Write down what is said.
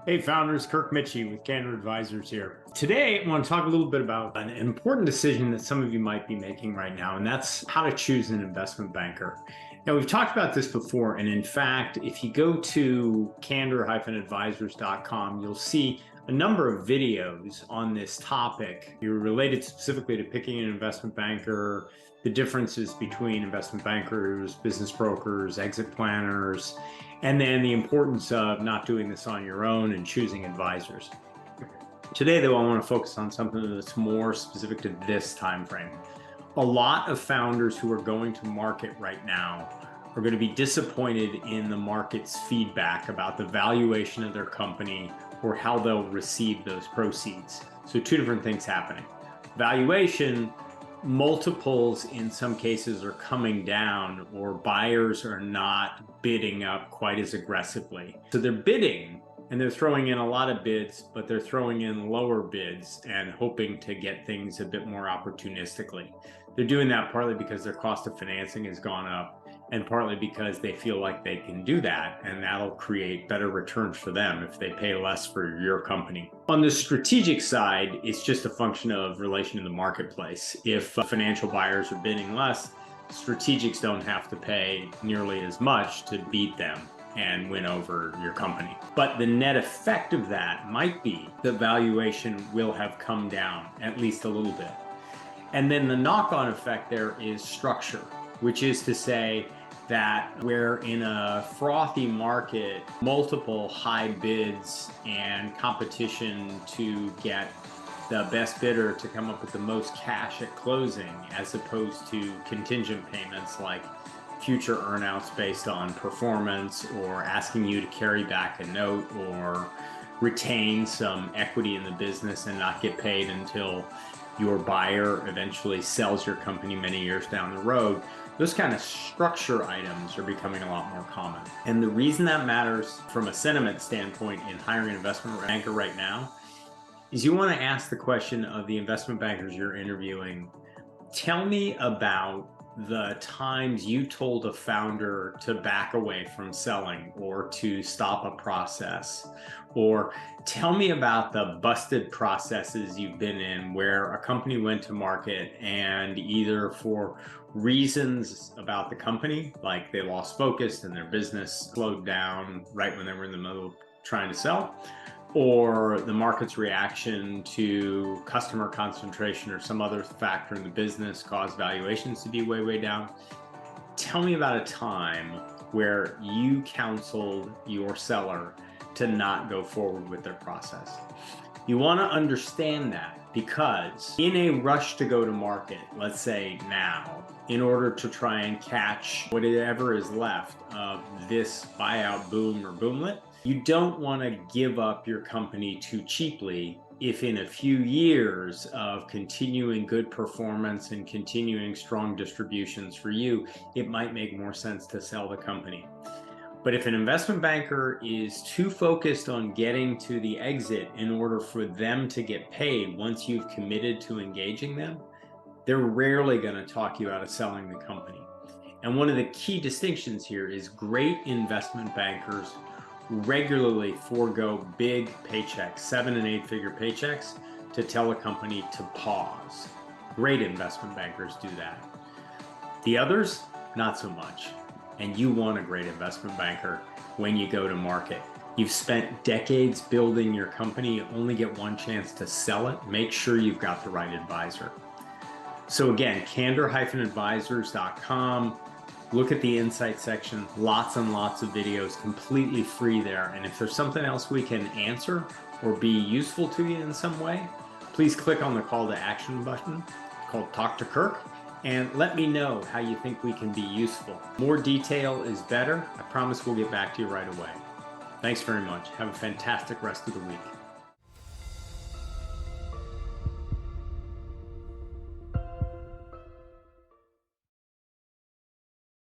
Hey founders, Kirk Mitchie with Candor Advisors here. Today, I want to talk a little bit about an important decision that some of you might be making right now, and that's how to choose an investment banker. Now, we've talked about this before, and in fact, if you go to candor-advisors.com, you'll see a number of videos on this topic. You're related specifically to picking an investment banker, the differences between investment bankers, business brokers, exit planners, and then the importance of not doing this on your own and choosing advisors. Today, though, I want to focus on something that's more specific to this time frame. A lot of founders who are going to market right now are going to be disappointed in the market's feedback about the valuation of their company or how they'll receive those proceeds. So two different things happening. Valuation, multiples in some cases are coming down, or buyers are not bidding up quite as aggressively. So they're bidding and they're throwing in a lot of bids, but they're throwing in lower bids and hoping to get things a bit more opportunistically. They're doing that partly because their cost of financing has gone up, and partly because they feel like they can do that, and that'll create better returns for them if they pay less for your company. On the strategic side, it's just a function of relation in the marketplace. If financial buyers are bidding less, strategics don't have to pay nearly as much to beat them and win over your company. But the net effect of that might be the valuation will have come down at least a little bit. And then the knock-on effect there is structure, which is to say that where in a frothy market, multiple high bids and competition to get the best bidder to come up with the most cash at closing, as opposed to contingent payments like future earnouts based on performance, or asking you to carry back a note or retain some equity in the business and not get paid until your buyer eventually sells your company many years down the road. Those kind of structure items are becoming a lot more common. And the reason that matters from a sentiment standpoint in hiring an investment banker right now is you want to ask the question of the investment bankers you're interviewing, tell me about the times you told a founder to back away from selling or to stop a process, or tell me about the busted processes you've been in where a company went to market and either for reasons about the company, like they lost focus and their business slowed down right when they were in the middle of trying to sell, or the market's reaction to customer concentration or some other factor in the business caused valuations to be way, way down. Tell me about a time where you counseled your seller to not go forward with their process. You want to understand that because in a rush to go to market, let's say now, in order to try and catch whatever is left of this buyout boom or boomlet, you don't want to give up your company too cheaply if in a few years of continuing good performance and continuing strong distributions for you, it might make more sense to sell the company. But if an investment banker is too focused on getting to the exit in order for them to get paid once you've committed to engaging them, they're rarely going to talk you out of selling the company. And one of the key distinctions here is great investment bankers regularly forego big paychecks, 7- and 8-figure paychecks, to tell a company to pause. Great investment bankers do that. The others, not so much. And you want a great investment banker when you go to market. You've spent decades building your company, you only get one chance to sell it. Make sure you've got the right advisor. So again, candor-advisors.com. Look at the insight section, lots and lots of videos, completely free there. And if there's something else we can answer or be useful to you in some way, please click on the call to action button called Talk to Kirk and let me know how you think we can be useful. More detail is better. I promise we'll get back to you right away. Thanks very much. Have a fantastic rest of the week.